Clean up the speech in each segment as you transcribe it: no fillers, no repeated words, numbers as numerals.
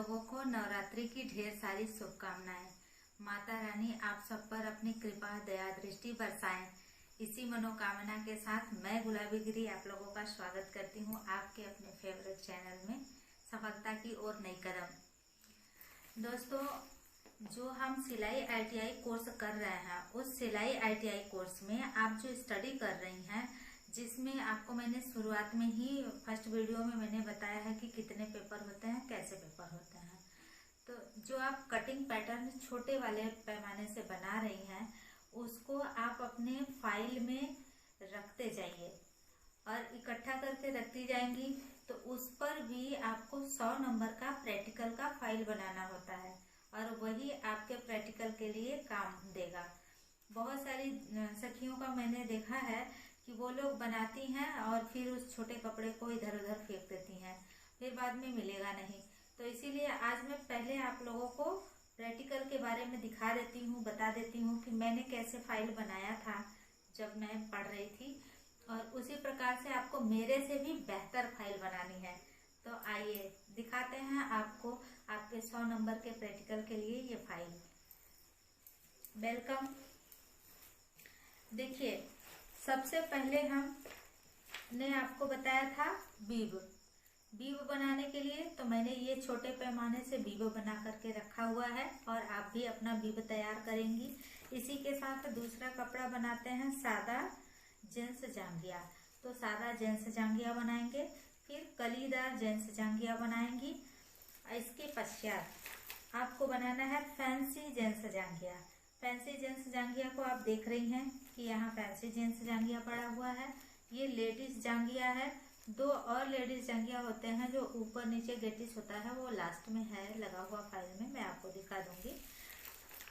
लोगों को नवरात्रि की ढेर सारी शुभकामनाएं। माता रानी आप सब पर अपनी कृपा दया दृष्टि बरसाएं। इसी मनोकामना के साथ मैं गुलाबी गिरी आप लोगों का स्वागत करती हूं आपके अपने फेवरेट चैनल में सफलता की ओर नई कदम। दोस्तों, जो हम सिलाई ITI कोर्स कर रहे हैं उस सिलाई ITI कोर्स में आप जो स्टडी कर रही हैं, जिसमें आपको मैंने शुरुआत में ही फर्स्ट वीडियो में मैंने बताया है कि कितने पेपर होते हैं, कैसे पेपर होते हैं। तो जो आप कटिंग पैटर्न छोटे वाले पैमाने से बना रही हैं उसको आप अपने फाइल में रखते जाइए और इकट्ठा करके रखती जाएंगी। तो उस पर भी आपको 100 नंबर का प्रैक्टिकल का फाइल बनाना होता है और वही आपके प्रैक्टिकल के लिए काम देगा। बहुत सारी सखियों का मैंने देखा है कि वो लोग बनाती हैं और फिर उस छोटे कपड़े को इधर उधर फेंक देती हैं, फिर बाद में मिलेगा नहीं। तो इसीलिए आज मैं पहले आप लोगों को प्रैक्टिकल के बारे में दिखा देती हूँ, बता देती हूँ कि मैंने कैसे फाइल बनाया था जब मैं पढ़ रही थी, और उसी प्रकार से आपको मेरे से भी बेहतर फाइल बनानी है। तो आइए दिखाते हैं आपको आपके 100 नंबर के प्रैक्टिकल के लिए ये फाइल। वेलकम। देखिए, सबसे पहले हमने आपको बताया था बीब बनाने के लिए। तो मैंने ये छोटे पैमाने से बीब बना करके रखा हुआ है और आप भी अपना बीब तैयार करेंगी। इसी के साथ दूसरा कपड़ा बनाते हैं सादा जेंट्स जांघिया। तो सादा जेंट्स जांघिया बनाएंगे, फिर कलीदार जेंट्स जांघिया बनाएंगी। इसके पश्चात आपको बनाना है फैंसी जेंट्स जांघिया। फैंसी जेंट्स जांघिया को आप देख रही हैं कि यहाँ फैंसी जेंट्स जांघिया पड़ा हुआ है। ये लेडीज जांघिया है। 2 और लेडीज जांघिया होते हैं जो ऊपर नीचे गेटिस होता है, वो लास्ट में है लगा हुआ फाइल में, मैं आपको दिखा दूंगी।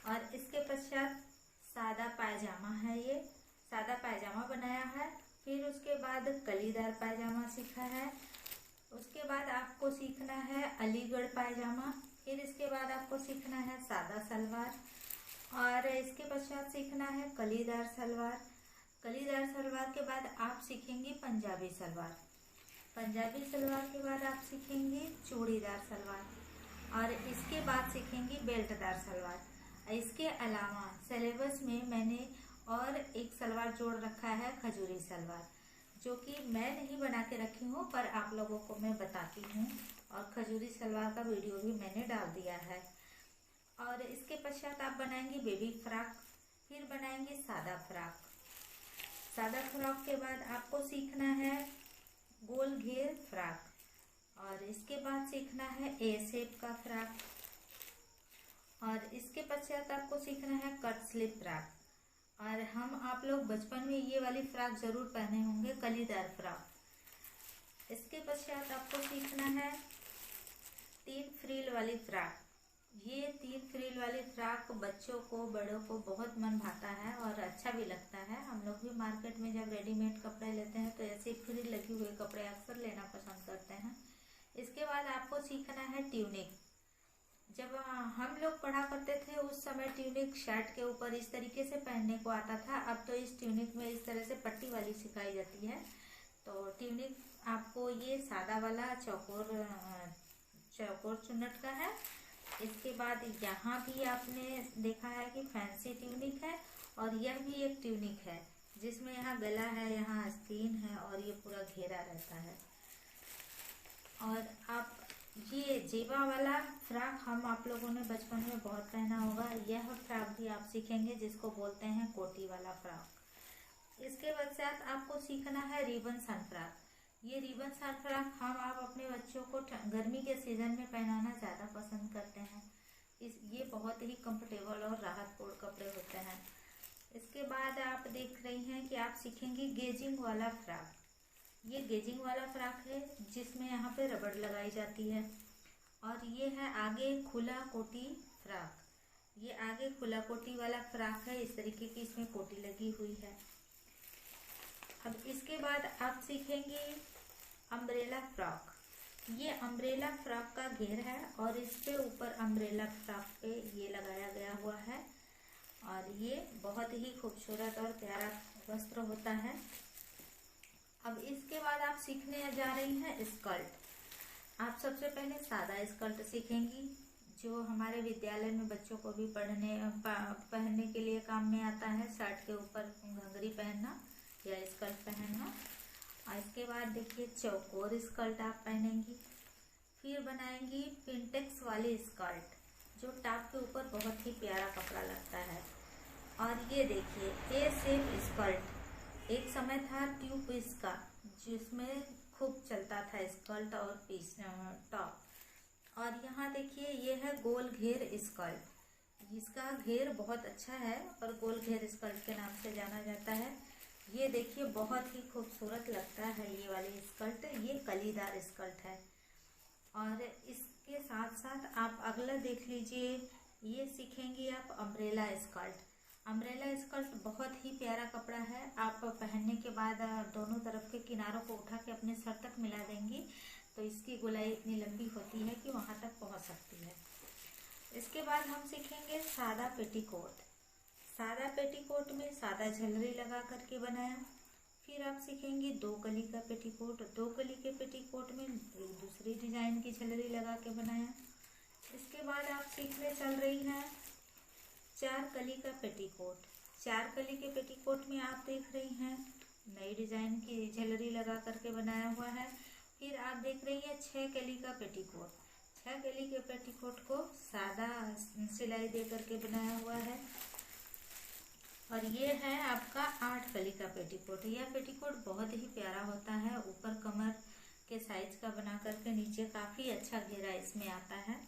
और इसके पश्चात सादा पायजामा है, ये सादा पायजामा बनाया है। फिर उसके बाद कलीदार पायजामा सीखा है। उसके बाद आपको सीखना है अलीगढ़ पायजामा। फिर इसके बाद आपको सीखना है सादा सलवार और इसके पश्चात सीखना है कलीदार सलवार। कलीदार सलवार के बाद आप सीखेंगी पंजाबी सलवार। पंजाबी सलवार के बाद आप सीखेंगी चूड़ीदार सलवार और इसके बाद सीखेंगी बेल्टदार सलवार। इसके अलावा सिलेबस में मैंने और एक सलवार जोड़ रखा है खजूरी सलवार, जो कि मैं नहीं बना के रखी हूँ पर आप लोगों को मैं बताती हूँ, और खजूरी सलवार का वीडियो भी मैंने डाल दिया है। और इसके पश्चात आप बनाएंगी बेबी फ्रॉक, फिर बनाएंगी सादा फ्रॉक। सादा फ्रॉक के बाद आपको सीखना है गोल घेर फ्रॉक और इसके बाद सीखना है ए शेप का फ्रॉक और इसके पश्चात आपको सीखना है कट स्लीव फ्रॉक। और हम आप लोग बचपन में ये वाली फ्रॉक जरूर पहने होंगे, कलीदार फ्रॉक। इसके पश्चात आपको सीखना है 3 फ्रिल वाली फ्रॉक। ये 3 फ्रिल वाली फ्रॉक बच्चों को बड़ों को बहुत मन भाता है और अच्छा भी लगता है। हम लोग भी मार्केट में जब रेडीमेड कपड़े लेते हैं तो ऐसे फ्रिल लगे हुए कपड़े अक्सर लेना पसंद करते हैं। इसके बाद आपको सीखना है ट्यूनिक। जब हम लोग पढ़ा करते थे उस समय ट्यूनिक शर्ट के ऊपर इस तरीके से पहनने को आता था। अब तो इस ट्यूनिक में इस तरह से पट्टी वाली सिखाई जाती है। तो ट्यूनिक आपको ये सादा वाला चौकोर चुन्नट का है। इसके बाद यहाँ भी आपने देखा है कि फैंसी ट्यूनिक है और यह भी एक ट्यूनिक है जिसमें यहाँ गला है, यहाँ आस्तीन है और ये पूरा घेरा रहता है। और आप ये जेबा वाला फ्रॉक हम आप लोगों ने बचपन में बहुत पहना होगा, यह फ्रॉक भी आप सीखेंगे जिसको बोलते हैं कोटी वाला फ्रॉक। इसके पश्चात आपको सीखना है रिबन सन फ्रॉक। ये रिबन सन फ्रॉक हम आप अपने बच्चों को गर्मी के सीजन में पहनाना ज्यादा पसंद करते हैं। ये बहुत ही कंफर्टेबल और राहतपूर्ण कपड़े होते हैं। इसके बाद आप देख रही हैं कि आप सीखेंगी गेजिंग वाला फ्रॉक। ये गेजिंग वाला फ्रॉक है जिसमें यहाँ पे रबड़ लगाई जाती है और ये है आगे खुला कोटी फ्रॉक। ये आगे खुला कोटी वाला फ्रॉक है, इस तरीके की इसमें कोटी लगी हुई है। अब इसके बाद आप सीखेंगी अम्ब्रेला फ्रॉक। ये अम्ब्रेला फ्रॉक का घेर है और इसके ऊपर अम्ब्रेला फ्रॉक पे ये लगाया गया हुआ है और ये बहुत ही खूबसूरत और प्यारा वस्त्र होता है। अब इसके बाद आप सीखने जा रही हैं स्कर्ट। आप सबसे पहले सादा स्कर्ट सीखेंगी, जो हमारे विद्यालय में बच्चों को भी पहनने के लिए काम में आता है। शर्ट के ऊपर घंघरी पहनना या स्कर्ट पहनना। और इसके बाद देखिए चौकोर स्कर्ट आप पहनेंगी। फिर बनाएंगी पिंटेक्स वाली स्कर्ट, जो टॉप के ऊपर बहुत ही प्यारा कपड़ा लगता है। और ये देखिए ए शेप स्कर्ट, एक समय था ट्यूब पीस का, जिसमें खूब चलता था स्कर्ट और पीस टॉप। और यहाँ देखिए ये है गोल घेर स्कर्ट, इसका घेर बहुत अच्छा है और गोल घेर स्कर्ट के नाम से जाना जाता है। ये देखिए बहुत ही खूबसूरत लगता है ये वाली स्कर्ट, ये कलीदार स्कर्ट है। और इसके साथ साथ आप अगला देख लीजिए, ये सीखेंगी आप अम्ब्रेला स्कर्ट। अम्ब्रेला स्कर्ट बहुत ही प्यारा कपड़ा है। आप पहनने के बाद दोनों तरफ के किनारों को उठा के अपने सर तक मिला देंगी तो इसकी गोलाई इतनी लंबी होती है कि वहां तक पहुंच सकती है। इसके बाद हम सीखेंगे सादा पेटीकोट। सादा पेटीकोट में सादा झलरी लगा करके बनाया। फिर आप सीखेंगी दो कली का पेटीकोट। दो कली के पेटीकोट में दूसरी डिजाइन की झलरी लगा के बनाया। इसके बाद आप सीखने चल रही हैं चार कली का पेटीकोट। चार कली के पेटीकोट में आप देख रही हैं नई डिजाइन की झलरी लगा करके बनाया हुआ है। फिर आप देख रही हैं 6 कली का पेटीकोट। 6 कली के पेटीकोट को सादा सिलाई दे करके बनाया हुआ है। और ये है आपका 8 कली का पेटीकोट। यह पेटीकोट बहुत ही प्यारा होता है, ऊपर कमर के साइज का बना करके नीचे काफी अच्छा घेरा इसमें आता है।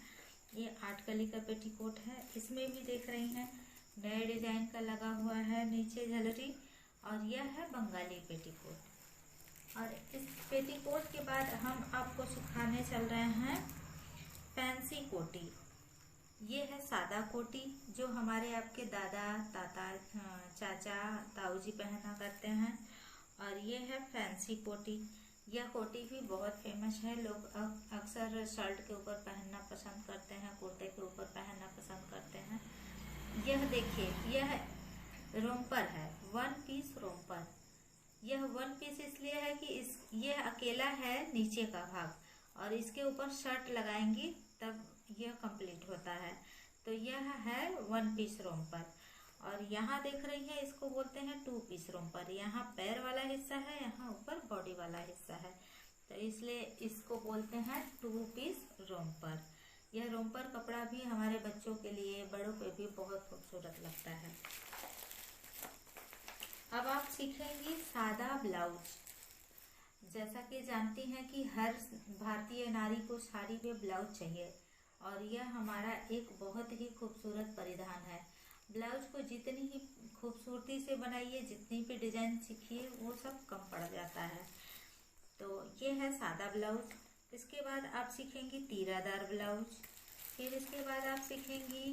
ये 8 कली का पेटीकोट है। इसमें भी देख रही हैं नए डिजाइन का लगा हुआ है नीचे झलरी। और यह है बंगाली पेटीकोट। और इस पेटीकोट के बाद हम आपको सिखाने चल रहे हैं फैंसी कोटी। ये है सादा कोटी, जो हमारे आपके दादा ताता चाचा ताऊ जी पहना करते हैं। और ये है फैंसी कोटी। यह कोटी भी बहुत फेमस है। लोग अक्सर शर्ट के ऊपर पहनना पसंद करते हैं, कुर्ते के ऊपर पहनना पसंद करते हैं। यह देखिए यह रोम्पर है, 1 पीस रोम्पर। यह 1 पीस इसलिए है कि यह अकेला है नीचे का भाग और इसके ऊपर शर्ट लगाएंगी तब यह कंप्लीट होता है। तो यह है 1 पीस रोम्पर। और यहाँ देख रही है इसको बोलते हैं 2 पीस रोम्पर। यहाँ पैर वाला हिस्सा है, यहाँ ऊपर बॉडी वाला हिस्सा है, तो इसलिए इसको बोलते हैं 2 पीस रोम्पर। यह रोम्पर कपड़ा भी हमारे बच्चों के लिए, बड़ों पे भी बहुत खूबसूरत लगता है। अब आप सीखेंगी सादा ब्लाउज। जैसा कि जानती हैं कि हर भारतीय नारी को साड़ी पे ब्लाउज चाहिए और यह हमारा एक बहुत ही खूबसूरत परिधान है। ब्लाउज को जितनी ही खूबसूरती से बनाइए, जितनी भी डिजाइन सीखिए, वो सब कम पड़ जाता है। तो ये है सादा ब्लाउज। इसके बाद आप सीखेंगी तीरादार ब्लाउज। फिर इसके बाद आप सीखेंगी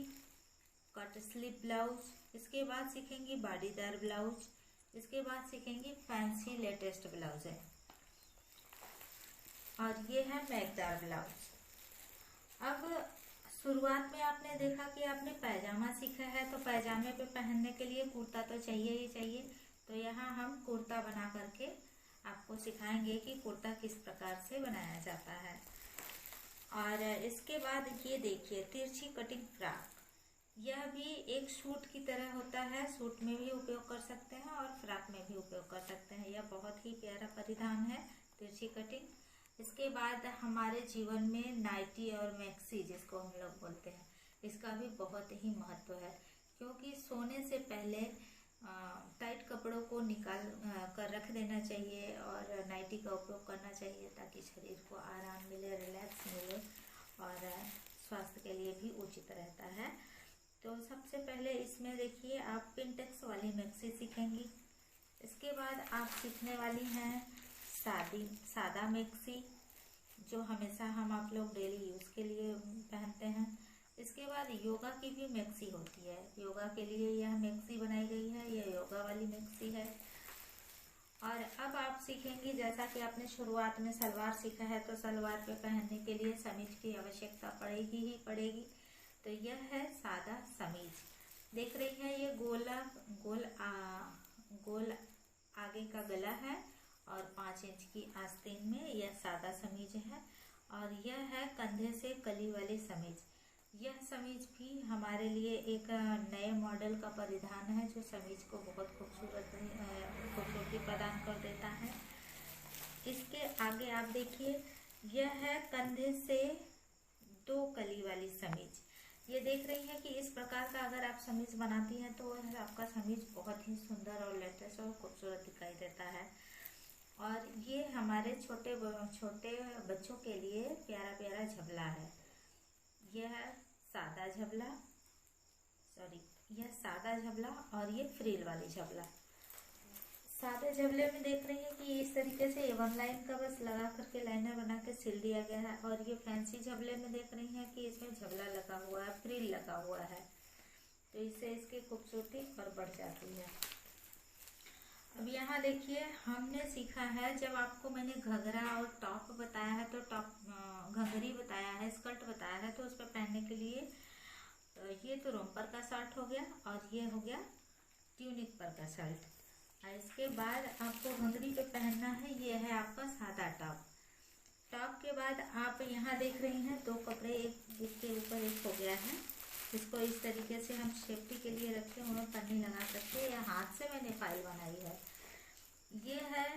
कट स्लीव ब्लाउज। इसके बाद सीखेंगी बाडीदार ब्लाउज। इसके बाद सीखेंगी फैंसी लेटेस्ट ब्लाउज है। और ये है मैकदार ब्लाउज। अब शुरुआत में आपने देखा कि आपने पैजामा सीखा है, तो पैजामे पे पहनने के लिए कुर्ता तो चाहिए ही चाहिए। तो यहाँ हम कुर्ता बना करके आपको सिखाएंगे कि कुर्ता किस प्रकार से बनाया जाता है। और इसके बाद ये देखिए तिरछी कटिंग फ्रॉक। यह भी एक सूट की तरह होता है, सूट में भी उपयोग कर सकते हैं और फ्रॉक में भी उपयोग कर सकते हैं। यह बहुत ही प्यारा परिधान है तिरछी कटिंग। इसके बाद हमारे जीवन में नाइटी और मैक्सी, जिसको हम लोग बोलते हैं, इसका भी बहुत ही महत्व है, क्योंकि सोने से पहले टाइट कपड़ों को निकाल कर रख देना चाहिए और नाइटी का उपयोग करना चाहिए, ताकि शरीर को आराम मिले, रिलैक्स मिले और स्वास्थ्य के लिए भी उचित रहता है। तो सबसे पहले इसमें देखिए आप पिंटेक्स वाली मैक्सी सीखेंगी। इसके बाद आप सीखने वाली हैं सादा मैक्सी, जो हमेशा हम आप लोग डेली यूज के लिए पहनते हैं। इसके बाद योगा की भी मैक्सी होती है, योगा के लिए यह मैक्सी बनाई गई है, यह योगा वाली मैक्सी है। और अब आप सीखेंगी, जैसा कि आपने शुरुआत में सलवार सीखा है, तो सलवार पे पहनने के लिए समीज की आवश्यकता पड़ेगी ही पड़ेगी। तो यह है सादा समीज। देख रही है ये गोल आगे का गला है और 5 इंच की आस्तीन में यह सादा समीज है। और यह है कंधे से कली वाली समीज। यह समीज भी हमारे लिए एक नए मॉडल का परिधान है जो समीज को बहुत खूबसूरती प्रदान कर देता है। इसके आगे आप देखिए, यह है कंधे से 2 कली वाली समीज। ये देख रही हैं कि इस प्रकार का अगर आप समीज बनाती हैं तो आपका समीज बहुत ही सुंदर और लेटेस्ट और खूबसूरत दिखाई देता है। और ये हमारे छोटे बच्चों के लिए प्यारा प्यारा झबला है। यह सादा झबला और ये फ्रिल वाली झबला। सादे झबले में देख रही है कि इस तरीके से A1 लाइन का बस लगा करके लाइनर बना के सिल दिया गया है। और ये फैंसी झबले में देख रही हैं कि इसमें झबला लगा हुआ है, फ्रिल लगा हुआ है, तो इससे इसकी खूबसूरती और बढ़ जाती है। अब यहाँ देखिए, हमने सीखा है, जब आपको मैंने घघरा और टॉप बताया है तो घंघरी बताया है, स्कर्ट बताया है, तो उस पर पहनने के लिए ये तो रोम्पर का शर्ट हो गया और ये हो गया ट्यूनिक पर का शर्ट। और इसके बाद आपको घंघरी पे पहनना है, ये है आपका सादा टॉप। टॉप के बाद आप यहाँ देख रही हैं 2 कपड़े एक इसके ऊपर एक हो गया है। इसको इस तरीके से हम सेफ्टी के लिए रखे हुए पन्नी लगा सकते हैं, या हाथ से मैंने फाइल बनाई है। ये है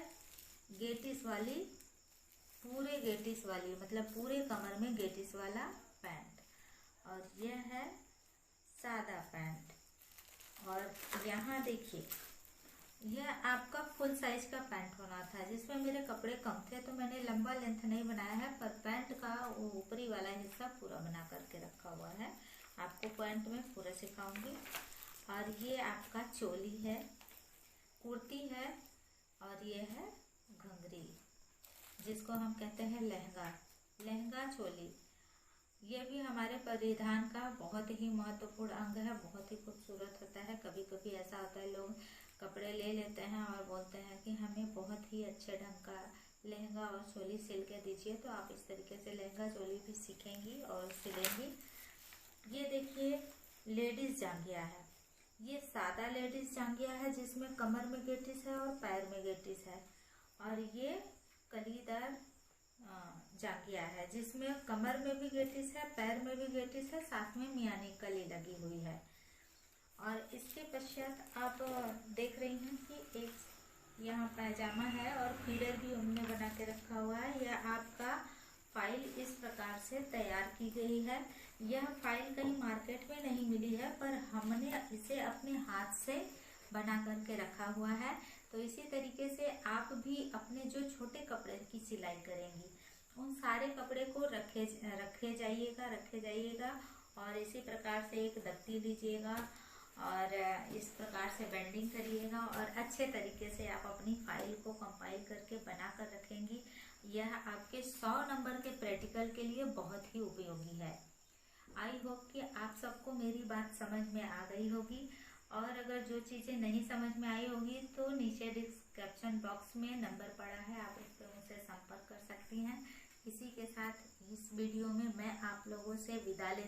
गेटिस वाली, पूरे गेटिस वाली, मतलब पूरे कमर में गेटिस वाला पैंट। और यह है सादा पैंट। और यहाँ देखिए, यह आपका फुल साइज का पैंट होना था, जिसमें मेरे कपड़े कम थे तो मैंने लंबा लेंथ नहीं बनाया है, पर पैंट का ऊपरी वाला हिस्सा पूरा बना करके रखा हुआ है। आपको पैंट में पूरा सिखाऊंगी। और ये आपका चोली है, कुर्ती है, और ये है घंघरी, जिसको हम कहते हैं लहंगा चोली। ये भी हमारे परिधान का बहुत ही महत्वपूर्ण अंग है, बहुत ही खूबसूरत होता है। कभी कभी ऐसा होता है, लोग कपड़े ले लेते हैं और बोलते हैं कि हमें बहुत ही अच्छे ढंग का लहंगा और चोली सिल के दीजिए, तो आप इस तरीके से लहंगा चोली भी सीखेंगी और सिलेंगी। ये देखिए, लेडीज जांघिया है। ये सादा लेडीज जांघिया है, जिसमें कमर में गेटिस है और पैर में गेटिस है। और ये कलीदार जांघिया है, जिसमें कमर में भी गेटिस है, पैर में भी गेटिस है, साथ में मियानी कली लगी हुई है। और इसके पश्चात आप देख रही हैं कि एक यहाँ पैजामा है और फीडर भी हमने बना के रखा हुआ है। यह आपका फाइल इस प्रकार से तैयार की गई है। यह फाइल कहीं मार्केट में नहीं मिली है, पर हमने इसे अपने हाथ से बना करके रखा हुआ है। तो इसी तरीके से आप भी अपने जो छोटे कपड़े की सिलाई करेंगी, उन सारे कपड़े को रखे जाइएगा और इसी प्रकार से एक दफ्ती लीजिएगा और इस प्रकार से बेंडिंग करिएगा और अच्छे तरीके से आप अपनी फाइल को कंपाइल करके बना कर रखेंगी। यह आपके 100 नंबर के प्रैक्टिकल के लिए बहुत ही उपयोगी है। आई होप कि आप सबको मेरी बात समझ में आ गई होगी। और अगर जो चीज़ें नहीं समझ में आई होगी तो नीचे डिस्क्रिप्शन बॉक्स में नंबर पड़ा है, आप उस पर मुझसे संपर्क कर सकती हैं। इसी के साथ इस वीडियो में मैं आप लोगों से विदा लेती हूँ।